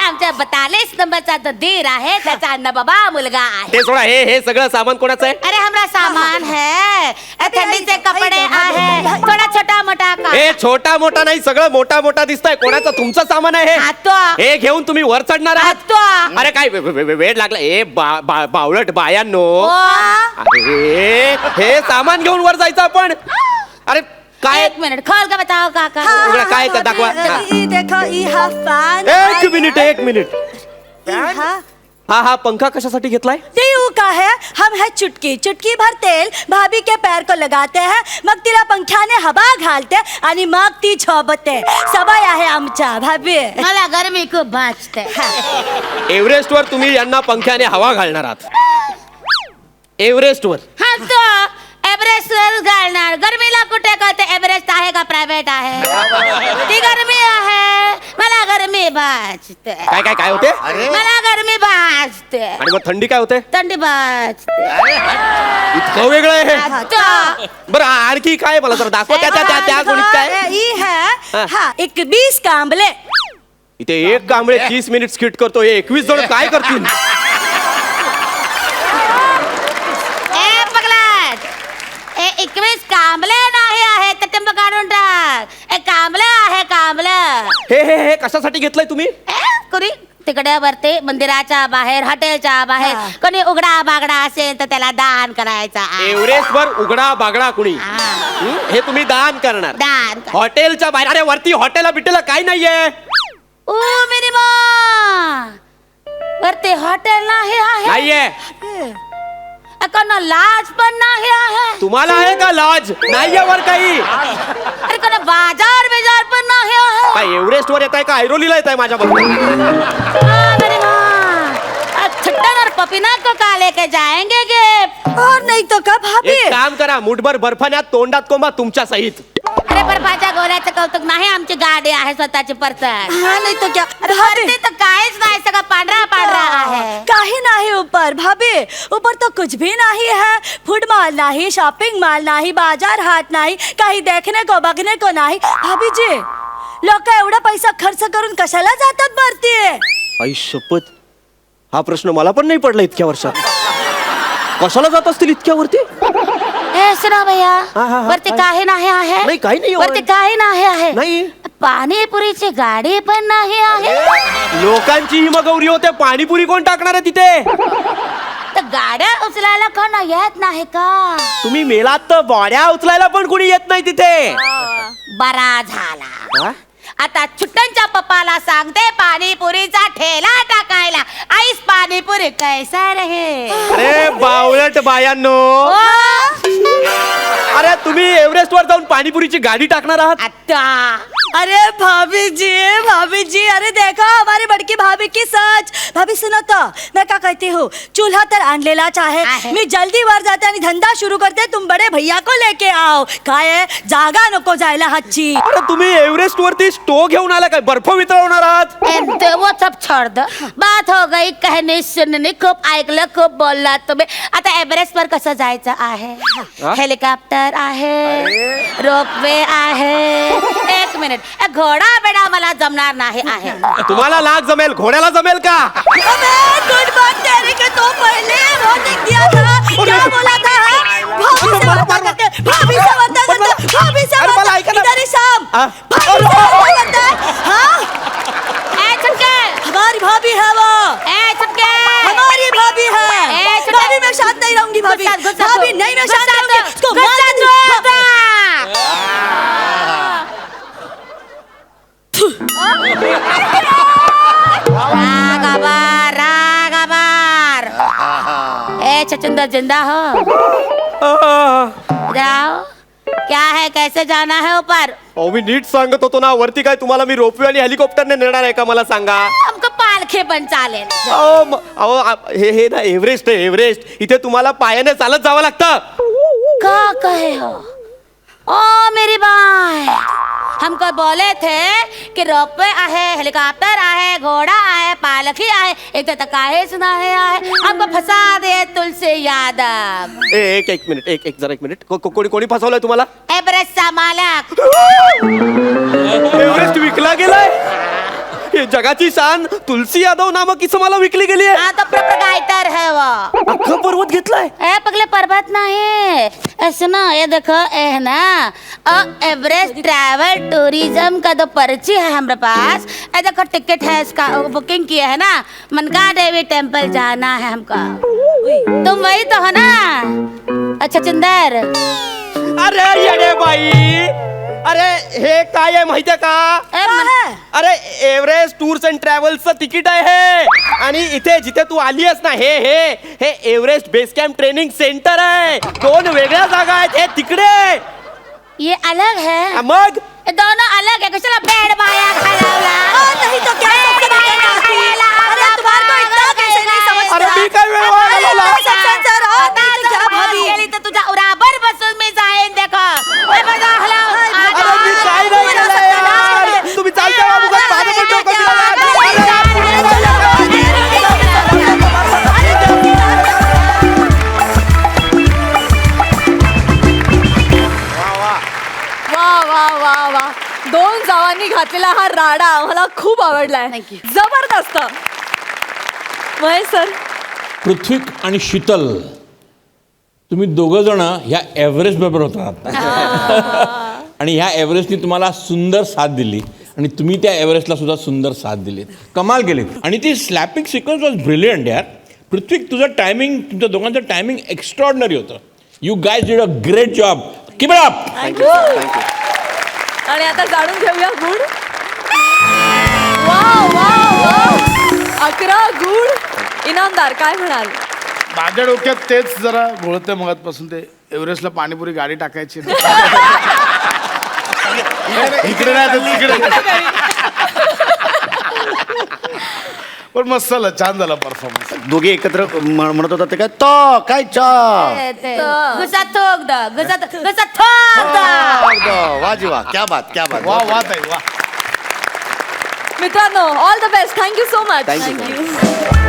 आमच्या 42 नंबरचा जो दीर आहे त्याचा अण्णा बाबा मुलगा आहे ते सोडा हे सगळं सामान कोणाचं आहे अरे हमरा सामान है थंडीचे कपडे आहे थोडा छोटा मोठा का हे छोटा मोठा नाही सगळं मोठा मोठा दिसतंय कोणाचं तुमचं सामान आहे हातो. हे घेऊन तुम्ही वर चढणार आहात हातो. अरे काय वेळ लागला ए बावळट बायांनो अरे हे सामान घेऊन वर जायचं आपण अरे काय एक मिनिट खोल का बताओ काका उघडा काय का दाखवा हा. ये देखो ये हा फैन एक मिनिट हा पंखा कशासाठी घेतलाय तेऊ का है हम है चुटकी भर तेल भाभी के पैर को लगाते हैं मग तिला पंख्याने हवा घालते आणि मग ती झोपते सवय आहे आमच्या भाभी मला गरमी खूप भाजते एव्हरेस्ट वर तुम्ही यांना पंख्याने हवा घालणार आहात एव्हरेस्ट वर हा तो एव्हरेस्ट वर घालणार गरमीला कुठे कळते एव्हरेस्ट आहे का प्रायव्हेट आहे ती गरमी आहे मला गरमी भाजते काय होते मला गरमी भाजते आणि मग थंडी काय होते थंडी भाजते इतकं वेगळं आहे तो बरं आणखी काय मला जरा दाखवा त्या गोणीत काय ये है हाँ 21 कांबले इथे एक कांबळे 30 मिनिट स्किट करतो 21 जण काय करतील ए पगलाट ए 21 कांबले नाही आहे तर टिंब काढून टाक ए कांबले आहे कांबले हे कशासाठी घेतलंय तुम्ही कुरी तिकडे वरती मंदिराच्या बाहेर हॉटेलच्या बाहेर कोणी उघडा बागडा असेल तर त्याला दान करायचा आहे. एव्हरेस्ट वर उघडा बागडा कुणी हे तुम्ही दान करणार दान हॉटेलच्या बाहेर अरे वरती हॉटेलला बिटेला काय नाहीये ओ मेरी माँ वरती हॉटेल नाही आहे नाहीये कोण लाज पण नाही आहे तुम्हाला आहे का लाज नाहीये वर काही अरे कोण बाजार बिजार पण नाही आहे काय एव्हरेस्ट वर येत आहे का ऐरोलीला येत आहे माझ्याबरोबर मेरी माँ छट्टा पपीना को का लेके जाएंगे गिफ्ट और नहीं तो का भाभी एक काम करा मुठभर बर्फान्यात तोंडात कोंबा तुमच्या सहित अरे बर्फाच्या गोळ्याचं कौतुक नाही आमची गाडी आहे स्वतःची परसत हाँ नहीं तो क्या वरती तर काहीच नाही सगळं पांढरा आहे काहे नाही ऊपर भाभी ऊपर तो कुछ भी नहीं है फूड मॉल नहीं शॉपिंग मॉल नहीं बाजार हाट नहीं काही देखने को बघने को नहीं भाभी जी लोक एवढा पैसा खर्च करून कशाला जातात वरती आई शपथ हा प्रश्न मला पण नाही पडला इतक्या वर्षात कशाला जात असतील इतक्यावरती ए सुना भैया वरती काही नाही आहे नाही, काही नाही वरती काही नाही आहे नाही पाणीपुरीची गाडी पण नाही आहे लोकांची हिमगौरी होते पाणीपुरी कोण टाकणार आहे तिथे तर गाड्या उचलायला कोण येत नाही का तुम्ही मेलात तर बॉड्या उचलायला पण कोणी येत नाही तिथे बरा झाला आता छुट्टनच्या पप्पाला सांगते पाणीपुरीचा ठेला टाकायला आईस पाणीपुरी कैसा रहे अरे बावळट बायांनो अरे तुम्ही एव्हरेस्ट वर जाऊन पाणीपुरीची गाडी टाकणार आहात आता अरे भाभी जी अरे देखो हमारी बड़की भाभी की सच भाभी सुनो तो मैं क्या कहती हूँ चूल्हा तर आणलेला आहे मी जल्दी वर जाते आणि धंदा शुरू करते तुम बड़े भैया को लेके आओ काय जागा नको जायला हातची अरे तुम्ही एव्हरेस्ट वरती स्टो घेऊन आला काय बर्फ वितळवणार आहात वो सब छोड़ दो बात हो गई कहणे सुनणे खूप ऐकलं खूप बोलला तुम्ही आता एव्हरेस्ट वर कसं जायचं आहे हेलिकॉप्टर आहे रोपवे आहे एक मिनिट घोडा बेडा मला जमणार नाही आहे तुम्हाला लाग जमेल घोड्याला जमेल का गुड बात तेरे के तो पहले वो देख दिया था क्या बोला था भाभी से वार्ता करते भाभी से वार्ता इधर ही शाम भाभी से वार्ता करते हाँ ए छुटके हमारी भाभी है वो ए दूंगी भाभी गुस्सा, गुस्सा भाभी तो- नहीं मैं गुस्सा शांत तो- रहूंगी इसको मार गुस्सा दूंगी। रागाबार रागाबार ए छचुंदर जिंदा हो जाओ क्या है कैसे जाना है ऊपर अहो मी नीट सांगत होतो ना वरती काय तुम्हाला मी रोपवे आणि हेलिकॉप्टरने नेणार आहे का मला सांगा हमको पालखे पण चालेल हे ना एव्हरेस्ट आहे एव्हरेस्ट इथे तुम्हाला पायाने चालत जावं लागतं क्या कहे हो ओ मेरी बाय हमको बोले थे कि रोपवे आहे हेलीकॉप्टर आहे घोड़ा आहे पालखी आहे इथे तर काहीच नाही आहे हमको फसा दे तुलसी यादव एक मिनिट एक जरा एक मिनिट कोणी फसवलंय तुम्हाला एव्हरेस्टचा मालक एव्हरेस्ट विकला गेलाय हे जगाची शान तुलसी यादव नामक किस मला विकली गेली आहे हाँ तो प्रोपराइटर है वो अख्खा पर्वत घेतलाय ए पगले पर्वत नहीं ऐसे ना ये देखो ये है ना एवरेस्ट ट्रैवल टूरिज्म का तो पर्ची है हमारे पास ये देखो टिकट है इसका बुकिंग किया है ना मनका देवी टेम्पल जाना है हमको तुम वही तो हो ना अच्छा चंदर अरे येडे बाई अरे हे काय आहे माहितीये का अरे एव्हरेस्ट टूर्स अँड ट्रॅव्हल्सचं तिकीट आहे हे आणि इथे जिथे तू आली आहेस ना हे Everest base camp training centre आहे 2 वेगळ्या जागा आहेत हे तिकडे ये अलग है मग ये दोनों अलग है कशाला बेड बाया खालावला नहीं तो क्या सबसे बड़ा खालावला अरे तुम्हारे को इतना कैसे नहीं समझता अरे मी काय वेळ घालवला? क्या भाभी गेली तर तुझ्या उरावर बसून मी जाईन देखो ए बघा अरे मी काय नाही केलं यार तुम्ही चालता का उगाच माझं पण डोकं वा वा वा वा 2 जावांनी घातलेला हा राडा मला खूप आवडलाय जबरदस्त महेश सर पृथ्वी आणि शीतल तुम्ही दोघं जण ह्या एव्हरेस्ट बरोबर होता आणि ह्या एव्हरेस्टने तुम्हाला सुंदर साथ दिली आणि तुम्ही त्या एव्हरेस्टला सुद्धा सुंदर साथ दिली कमाल केली आणि ती स्लॅपिंग सिक्वेन्स वॉज ब्रिलियंट यार पृथ्वी तुझं टायमिंग तुमच्या दोघांचं टायमिंग एक्स्ट्रॉर्डनरी होतं you guys did a great job keep it up thank you आणि आता जाणून घेऊया गुड वा वा वा 11 गुड इनामदार काय म्हणाल माझ्या डोक्यात तेच जरा घोळते मगातपासून ते एव्हरेस्टला पाणीपुरी गाडी टाकायची इकडे नाही तर तिकडे पण मस्त झालं छान झाला परफॉर्मन्स दोघे एकत्र म्हणत होता ते काय तो काय चा गुस्सा थोक द गुस्सा थोक द वाजी वा क्या बात वा वा ताई वा मित्रांनो all the best thank you so much thank you